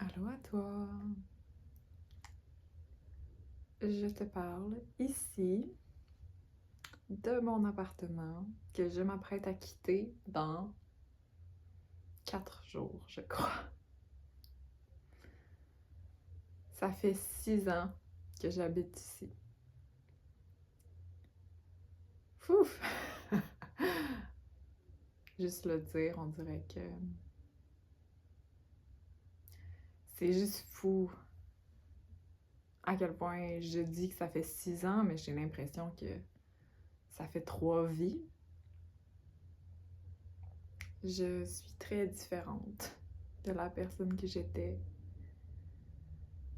Allô à toi. Je te parle ici de mon appartement que je m'apprête à quitter dans 4 jours, je crois. Ça fait 6 ans que j'habite ici. Ouf! Juste le dire, on dirait que c'est juste fou à quel point je dis que ça fait 6 ans, mais j'ai l'impression que ça fait 3 vies. Je suis très différente de la personne que j'étais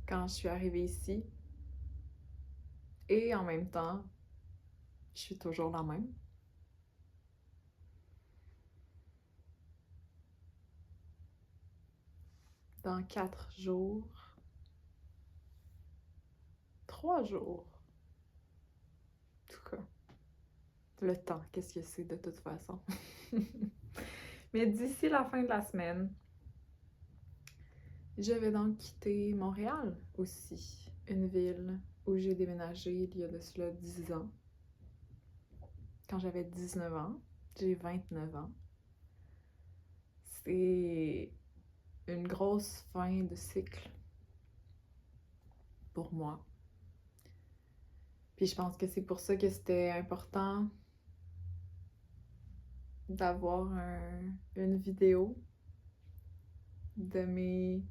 quand je suis arrivée ici. Et en même temps, je suis toujours la même. Dans 4 jours, 3 jours, en tout cas. Le temps, qu'est-ce que c'est de toute façon? Mais d'ici la fin de la semaine, je vais donc quitter Montréal aussi, une ville où j'ai déménagé il y a de cela 10 ans. Quand j'avais 19 ans, j'ai 29 ans. C'est une grosse fin de cycle pour moi. Puis je pense que c'est pour ça que c'était important d'avoir une vidéo de mes...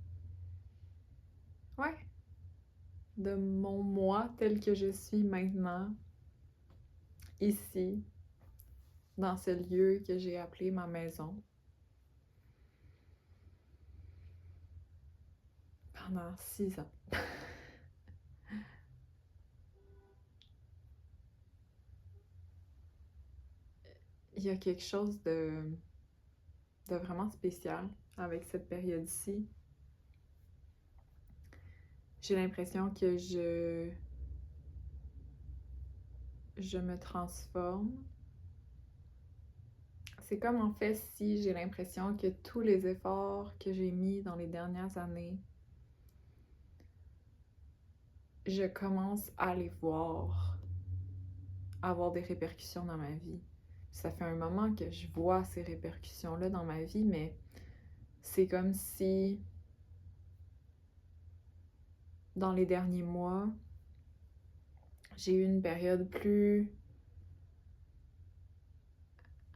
Ouais, de mon moi tel que je suis maintenant, ici, dans ce lieu que j'ai appelé ma maison. Pendant 6 ans. Il y a quelque chose de vraiment spécial avec cette période-ci. J'ai l'impression que je me transforme. C'est comme en fait si j'ai l'impression que tous les efforts que j'ai mis dans les dernières années, je commence à les voir avoir des répercussions dans ma vie. Ça fait un moment que je vois ces répercussions-là dans ma vie, mais c'est comme si dans les derniers mois, j'ai eu une période plus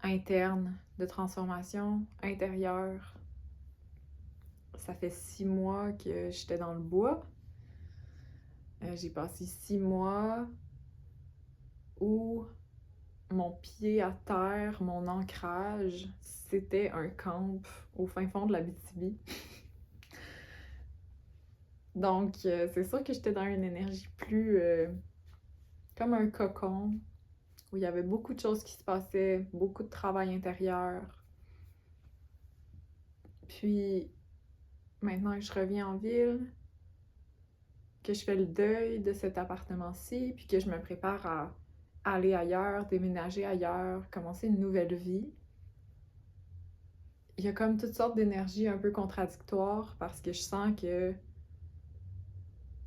interne de transformation intérieure. Ça fait 6 mois que j'étais dans le bois. J'ai passé 6 mois où mon pied à terre, mon ancrage, c'était un camp au fin fond de l'Abitibi. Donc, c'est sûr que j'étais dans une énergie plus comme un cocon, où il y avait beaucoup de choses qui se passaient, beaucoup de travail intérieur. Puis, maintenant que je reviens en ville, que je fais le deuil de cet appartement-ci, puis que je me prépare à aller ailleurs, déménager ailleurs, commencer une nouvelle vie, il y a comme toutes sortes d'énergies un peu contradictoires parce que je sens que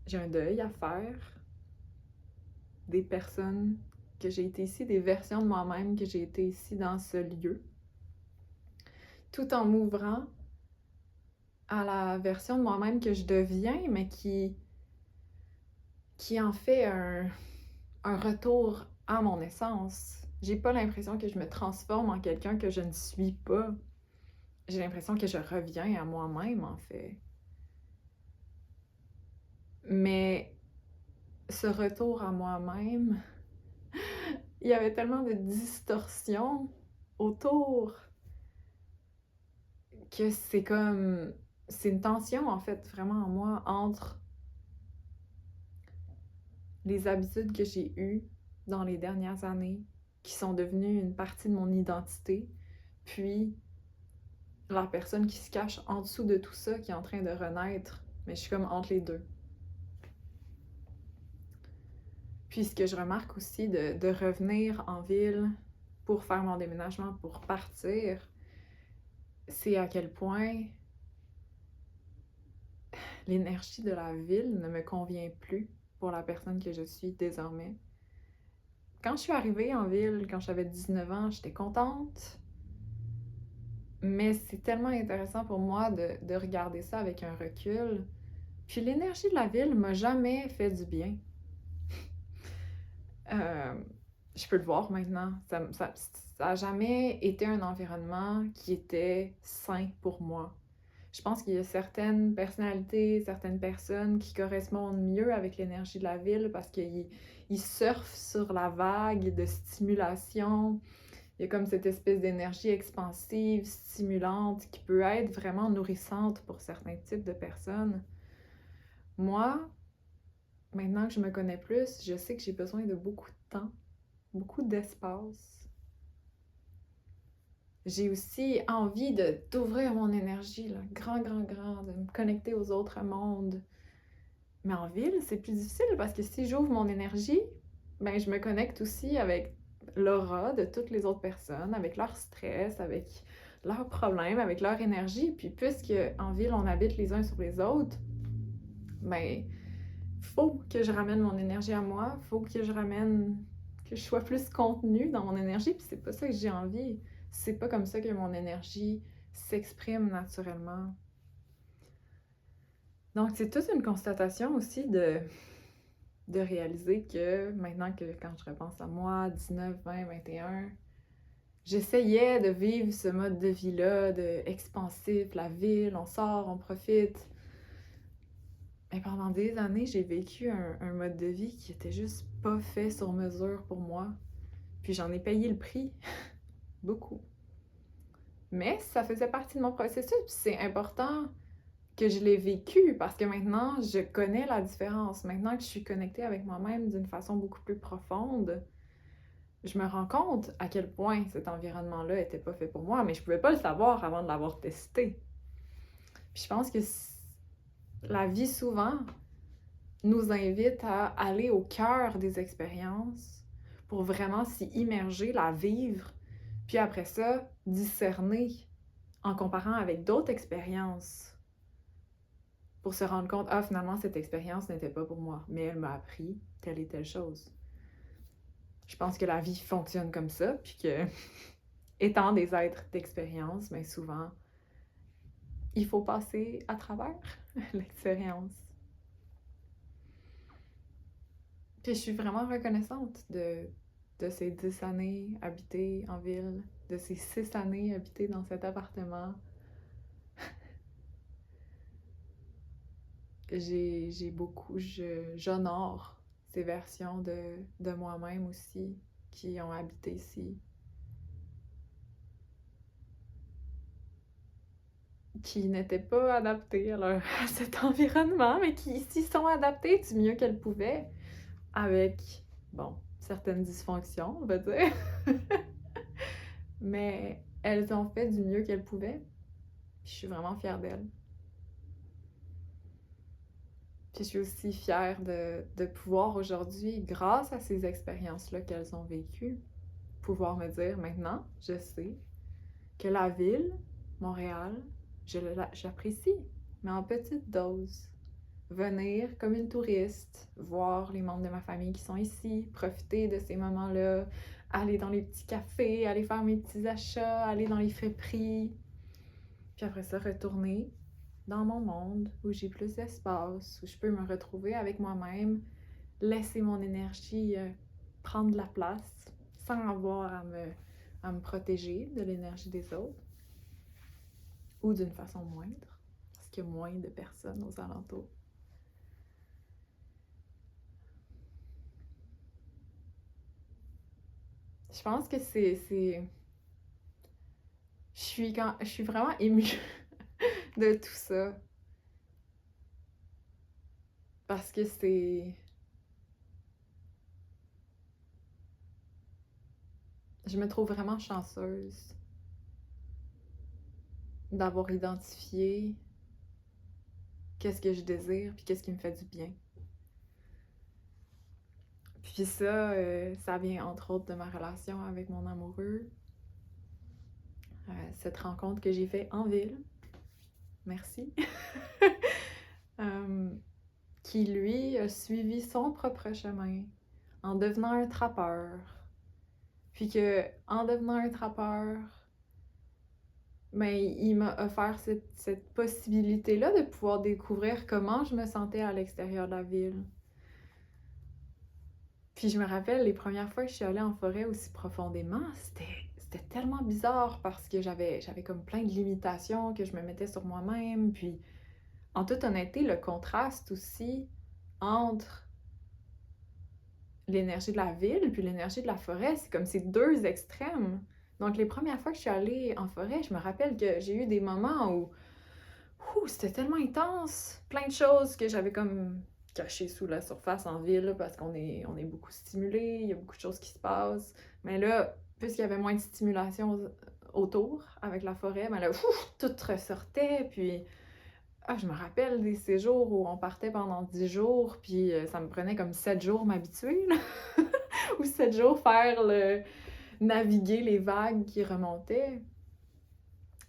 j'ai un deuil à faire des personnes que j'ai été ici, des versions de moi-même que j'ai été ici dans ce lieu, tout en m'ouvrant à la version de moi-même que je deviens, mais qui en fait un retour à mon essence. J'ai pas l'impression que je me transforme en quelqu'un que je ne suis pas. J'ai l'impression que je reviens à moi-même, en fait. Mais ce retour à moi-même, il y avait tellement de distorsions autour que c'est comme... C'est une tension, en fait, vraiment en moi, entre les habitudes que j'ai eues dans les dernières années, qui sont devenues une partie de mon identité, puis la personne qui se cache en dessous de tout ça, qui est en train de renaître, mais je suis comme entre les deux. Puis ce que je remarque aussi de revenir en ville pour faire mon déménagement, pour partir, c'est à quel point l'énergie de la ville ne me convient plus pour la personne que je suis désormais. Quand je suis arrivée en ville, quand j'avais 19 ans, j'étais contente. Mais c'est tellement intéressant pour moi de regarder ça avec un recul. Puis l'énergie de la ville m'a jamais fait du bien. Euh, je peux le voir maintenant. Ça a jamais été un environnement qui était sain pour moi. Je pense qu'il y a certaines personnalités, certaines personnes qui correspondent mieux avec l'énergie de la ville parce qu'ils surfent sur la vague de stimulation. Il y a comme cette espèce d'énergie expansive, stimulante, qui peut être vraiment nourrissante pour certains types de personnes. Moi, maintenant que je me connais plus, je sais que j'ai besoin de beaucoup de temps, beaucoup d'espace. J'ai aussi envie d'ouvrir mon énergie, là, grand, de me connecter aux autres mondes. Mais en ville, c'est plus difficile parce que si j'ouvre mon énergie, ben je me connecte aussi avec l'aura de toutes les autres personnes, avec leur stress, avec leurs problèmes, avec leur énergie. Puis puisque en ville, on habite les uns sur les autres, ben faut que je ramène mon énergie à moi, faut que je sois plus contenue dans mon énergie, puis c'est pas ça que j'ai envie. C'est pas comme ça que mon énergie s'exprime naturellement. Donc c'est toute une constatation aussi de réaliser que maintenant que quand je repense à moi, 19, 20, 21, j'essayais de vivre ce mode de vie-là, de expansif, la ville, on sort, on profite. Mais pendant des années, j'ai vécu un mode de vie qui était juste pas fait sur mesure pour moi. Puis j'en ai payé le prix, beaucoup. Mais ça faisait partie de mon processus, puis c'est important que je l'ai vécu parce que maintenant, je connais la différence. Maintenant que je suis connectée avec moi-même d'une façon beaucoup plus profonde, je me rends compte à quel point cet environnement-là n'était pas fait pour moi, mais je pouvais pas le savoir avant de l'avoir testé. Puis je pense que la vie, souvent, nous invite à aller au cœur des expériences pour vraiment s'y immerger, la vivre, puis après ça, discerner en comparant avec d'autres expériences pour se rendre compte, ah, finalement, cette expérience n'était pas pour moi, mais elle m'a appris telle et telle chose. Je pense que la vie fonctionne comme ça, puis que, étant des êtres d'expérience, mais souvent, il faut passer à travers l'expérience. Puis je suis vraiment reconnaissante de ces 10 années habitées en ville, de ces 6 années habitées dans cet appartement. J'honore ces versions de moi-même aussi qui ont habité ici. Qui n'étaient pas adaptées à cet environnement, mais qui s'y sont adaptées du mieux qu'elles pouvaient, avec, bon, certaines dysfonctions, on va dire. Mais elles ont fait du mieux qu'elles pouvaient. Puis je suis vraiment fière d'elles. Puis je suis aussi fière de pouvoir aujourd'hui, grâce à ces expériences-là qu'elles ont vécues, pouvoir me dire maintenant, je sais que la ville, Montréal, j'apprécie, mais en petite dose. Venir comme une touriste, voir les membres de ma famille qui sont ici, profiter de ces moments-là, aller dans les petits cafés, aller faire mes petits achats, aller dans les friperies, puis après ça, retourner dans mon monde où j'ai plus d'espace, où je peux me retrouver avec moi-même, laisser mon énergie prendre de la place sans avoir à me protéger de l'énergie des autres ou d'une façon moindre, parce qu'il y a moins de personnes aux alentours. Je pense que je suis vraiment émue de tout ça. Parce que je me trouve vraiment chanceuse d'avoir identifié qu'est-ce que je désire puis qu'est-ce qui me fait du bien. Puis ça, ça vient entre autres de ma relation avec mon amoureux. Cette rencontre que j'ai faite en ville. Merci. qui, lui, a suivi son propre chemin en devenant un trappeur. Puis que, en devenant un trappeur, ben, il m'a offert cette possibilité-là de pouvoir découvrir comment je me sentais à l'extérieur de la ville. Puis je me rappelle, les premières fois que je suis allée en forêt aussi profondément, c'était tellement bizarre parce que j'avais comme plein de limitations que je me mettais sur moi-même. Puis, en toute honnêteté, le contraste aussi entre l'énergie de la ville puis l'énergie de la forêt, c'est comme ces deux extrêmes. Donc, les premières fois que je suis allée en forêt, je me rappelle que j'ai eu des moments où c'était tellement intense, plein de choses que j'avais comme cachées sous la surface en ville parce qu'on est beaucoup stimulé, il y a beaucoup de choses qui se passent. Mais là, puisqu'il y avait moins de stimulation autour avec la forêt, ben là, tout ressortait. Puis, je me rappelle des séjours où on partait pendant 10 jours, puis ça me prenait comme 7 jours m'habituer, ou 7 jours faire naviguer les vagues qui remontaient.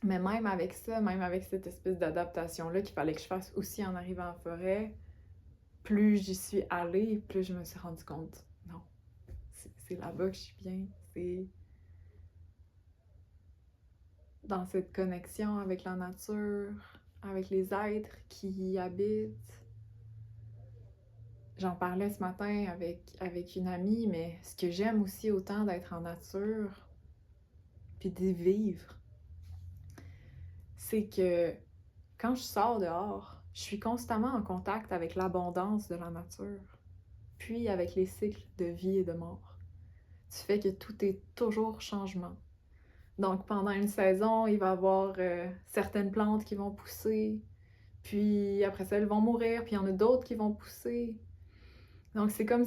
Mais même avec ça, même avec cette espèce d'adaptation-là qu'il fallait que je fasse aussi en arrivant en forêt, plus j'y suis allée, plus je me suis rendu compte, non, c'est là-bas que je suis bien. C'est dans cette connexion avec la nature, avec les êtres qui y habitent. J'en parlais ce matin avec une amie, mais ce que j'aime aussi autant d'être en nature, puis d'y vivre, c'est que quand je sors dehors, je suis constamment en contact avec l'abondance de la nature, puis avec les cycles de vie et de mort. Tu fais que tout est toujours changement. Donc pendant une saison, il va y avoir certaines plantes qui vont pousser, puis après ça, elles vont mourir, puis il y en a d'autres qui vont pousser. Donc c'est comme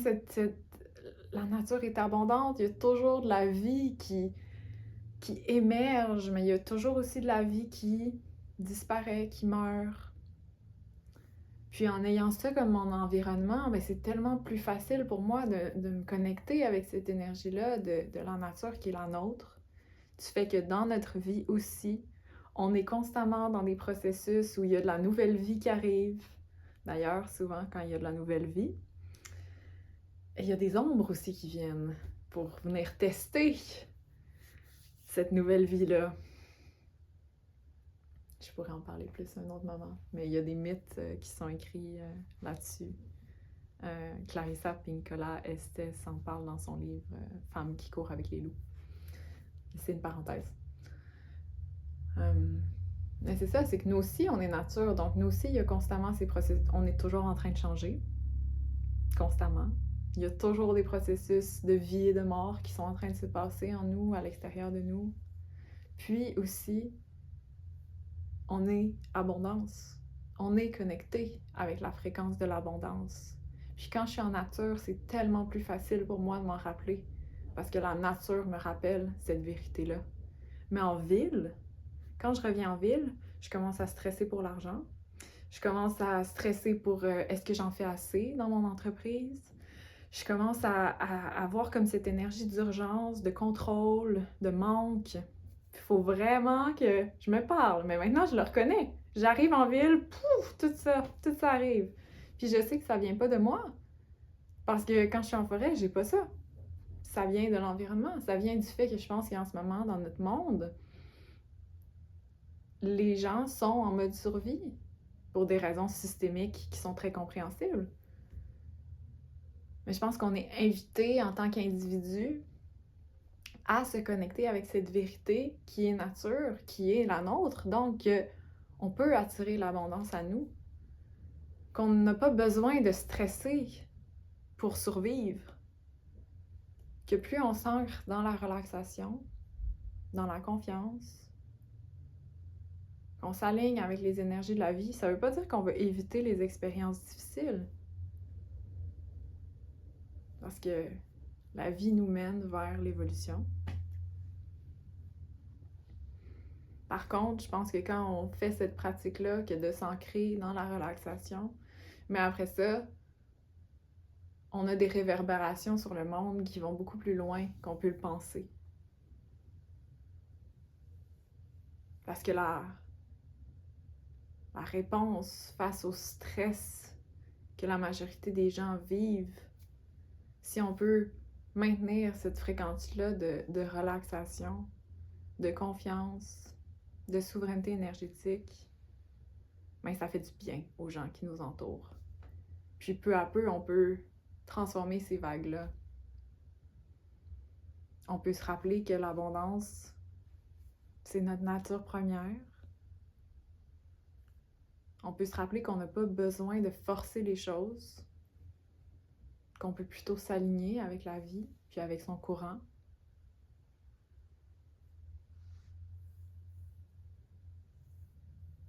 la nature est abondante, il y a toujours de la vie qui émerge, mais il y a toujours aussi de la vie qui disparaît, qui meurt. Puis en ayant ça comme mon environnement, ben c'est tellement plus facile pour moi de me connecter avec cette énergie-là de la nature qui est la nôtre. Du fait que dans notre vie aussi, on est constamment dans des processus où il y a de la nouvelle vie qui arrive. D'ailleurs, souvent, quand il y a de la nouvelle vie, il y a des ombres aussi qui viennent pour venir tester cette nouvelle vie-là. Je pourrais en parler plus à un autre moment, mais il y a des mythes qui sont écrits là-dessus. Clarissa Pinkola Estes en parle dans son livre Femme qui court avec les loups. C'est une parenthèse. Mais c'est ça, c'est que nous aussi, on est nature, donc nous aussi, il y a constamment ces processus. On est toujours en train de changer, constamment. Il y a toujours des processus de vie et de mort qui sont en train de se passer en nous, à l'extérieur de nous. Puis aussi, on est abondance. On est connecté avec la fréquence de l'abondance. Puis quand je suis en nature, c'est tellement plus facile pour moi de m'en rappeler parce que la nature me rappelle cette vérité-là. Mais en ville, quand je reviens en ville, je commence à stresser pour l'argent. Je commence à stresser pour est-ce que j'en fais assez dans mon entreprise. Je commence à avoir comme cette énergie d'urgence, de contrôle, de manque. Il faut vraiment que je me parle. Mais maintenant, je le reconnais. J'arrive en ville, pouf, tout ça arrive. Puis je sais que ça vient pas de moi. Parce que quand je suis en forêt, j'ai pas ça. Ça vient de l'environnement. Ça vient du fait que je pense qu'en ce moment, dans notre monde, les gens sont en mode survie pour des raisons systémiques qui sont très compréhensibles. Mais je pense qu'on est invité en tant qu'individu à se connecter avec cette vérité qui est nature, qui est la nôtre. Donc, on peut attirer l'abondance à nous. Qu'on n'a pas besoin de stresser pour survivre. Que plus on s'ancre dans la relaxation, dans la confiance, qu'on s'aligne avec les énergies de la vie, ça ne veut pas dire qu'on veut éviter les expériences difficiles. Parce que la vie nous mène vers l'évolution. Par contre, je pense que quand on fait cette pratique-là, que de s'ancrer dans la relaxation, mais après ça, on a des réverbérations sur le monde qui vont beaucoup plus loin qu'on peut le penser. Parce que la réponse face au stress que la majorité des gens vivent, si on peut maintenir cette fréquence-là de relaxation, de confiance, de souveraineté énergétique, ben ça fait du bien aux gens qui nous entourent. Puis peu à peu, on peut transformer ces vagues-là. On peut se rappeler que l'abondance, c'est notre nature première. On peut se rappeler qu'on n'a pas besoin de forcer les choses, qu'on peut plutôt s'aligner avec la vie, puis avec son courant.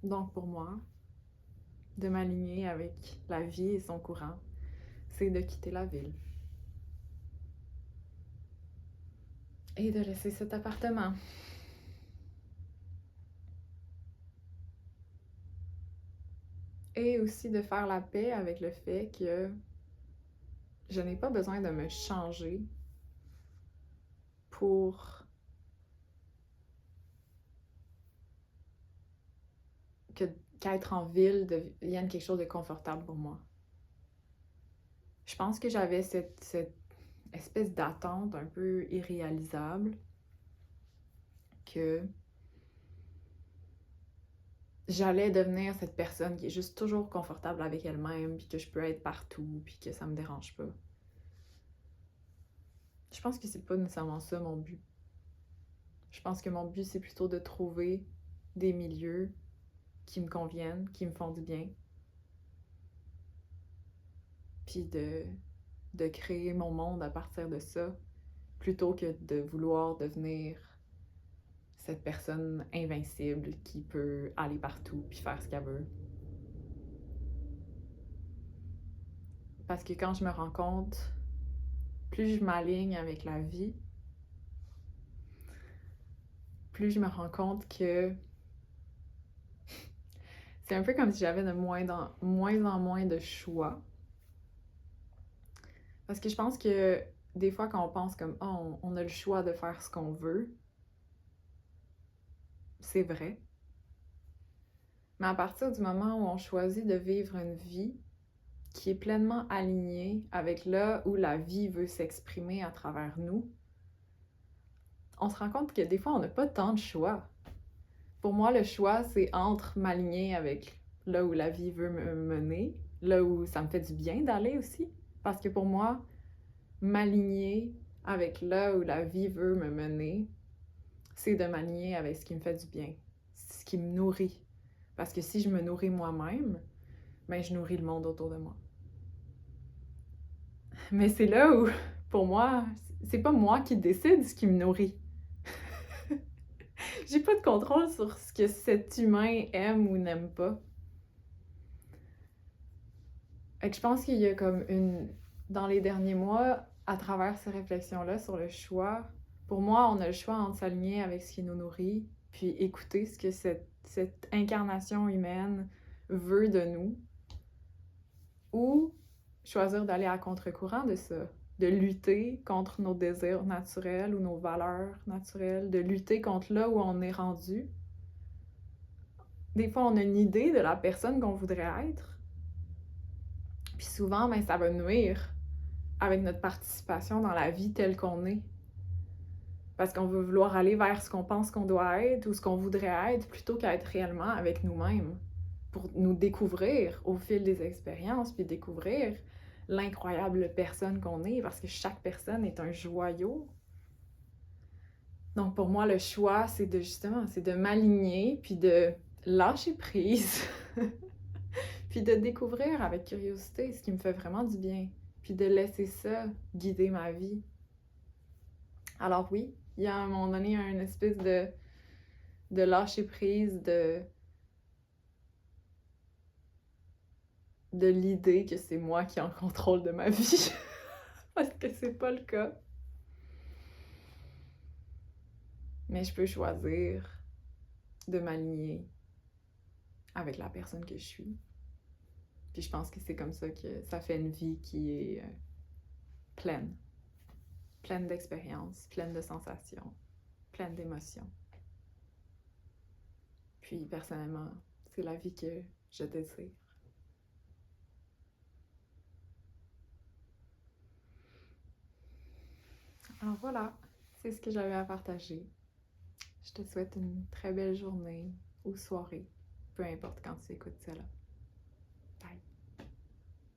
Donc pour moi, de m'aligner avec la vie et son courant, c'est de quitter la ville. Et de laisser cet appartement. Et aussi de faire la paix avec le fait que je n'ai pas besoin de me changer pour qu'être en ville devienne quelque chose de confortable pour moi. Je pense que j'avais cette espèce d'attente un peu irréalisable que j'allais devenir cette personne qui est juste toujours confortable avec elle-même, puis que je peux être partout, puis que ça me dérange pas. Je pense que c'est pas nécessairement ça mon but. Je pense que mon but, c'est plutôt de trouver des milieux qui me conviennent, qui me font du bien, puis de créer mon monde à partir de ça, plutôt que de vouloir devenir cette personne invincible qui peut aller partout puis faire ce qu'elle veut. Parce que quand je me rends compte, plus je m'aligne avec la vie, plus je me rends compte que c'est un peu comme si j'avais de moins en moins de choix. Parce que je pense que des fois, quand on pense comme « oh, on a le choix de faire ce qu'on veut », c'est vrai. Mais à partir du moment où on choisit de vivre une vie qui est pleinement alignée avec là où la vie veut s'exprimer à travers nous, on se rend compte que des fois, on n'a pas tant de choix. Pour moi, le choix, c'est entre m'aligner avec là où la vie veut me mener, là où ça me fait du bien d'aller aussi. Parce que pour moi, m'aligner avec là où la vie veut me mener, c'est de m'aligner avec ce qui me fait du bien, ce qui me nourrit. Parce que si je me nourris moi-même, ben je nourris le monde autour de moi. Mais c'est là où, pour moi, c'est pas moi qui décide ce qui me nourrit. J'ai pas de contrôle sur ce que cet humain aime ou n'aime pas. Et je pense qu'il y a comme dans les derniers mois, à travers ces réflexions-là sur le choix, pour moi, on a le choix entre s'aligner avec ce qui nous nourrit, puis écouter ce que cette incarnation humaine veut de nous, ou choisir d'aller à contre-courant de ça, de lutter contre nos désirs naturels ou nos valeurs naturelles, de lutter contre là où on est rendu. Des fois, on a une idée de la personne qu'on voudrait être, puis souvent, ben, ça va nuire avec notre participation dans la vie telle qu'on est. Parce qu'on veut vouloir aller vers ce qu'on pense qu'on doit être ou ce qu'on voudrait être plutôt qu'à être réellement avec nous-mêmes. Pour nous découvrir au fil des expériences, puis découvrir l'incroyable personne qu'on est, parce que chaque personne est un joyau. Donc pour moi, le choix, c'est de m'aligner, puis de lâcher prise, puis de découvrir avec curiosité ce qui me fait vraiment du bien, puis de laisser ça guider ma vie. Alors oui, il y a à un moment donné une espèce de lâcher prise de l'idée que c'est moi qui ai en contrôle de ma vie. Parce que c'est pas le cas. Mais je peux choisir de m'aligner avec la personne que je suis. Puis je pense que c'est comme ça que ça fait une vie qui est pleine. Pleine d'expériences, pleine de sensations, pleine d'émotions. Puis personnellement, c'est la vie que je désire. Alors voilà, c'est ce que j'avais à partager. Je te souhaite une très belle journée ou soirée, peu importe quand tu écoutes cela. Bye!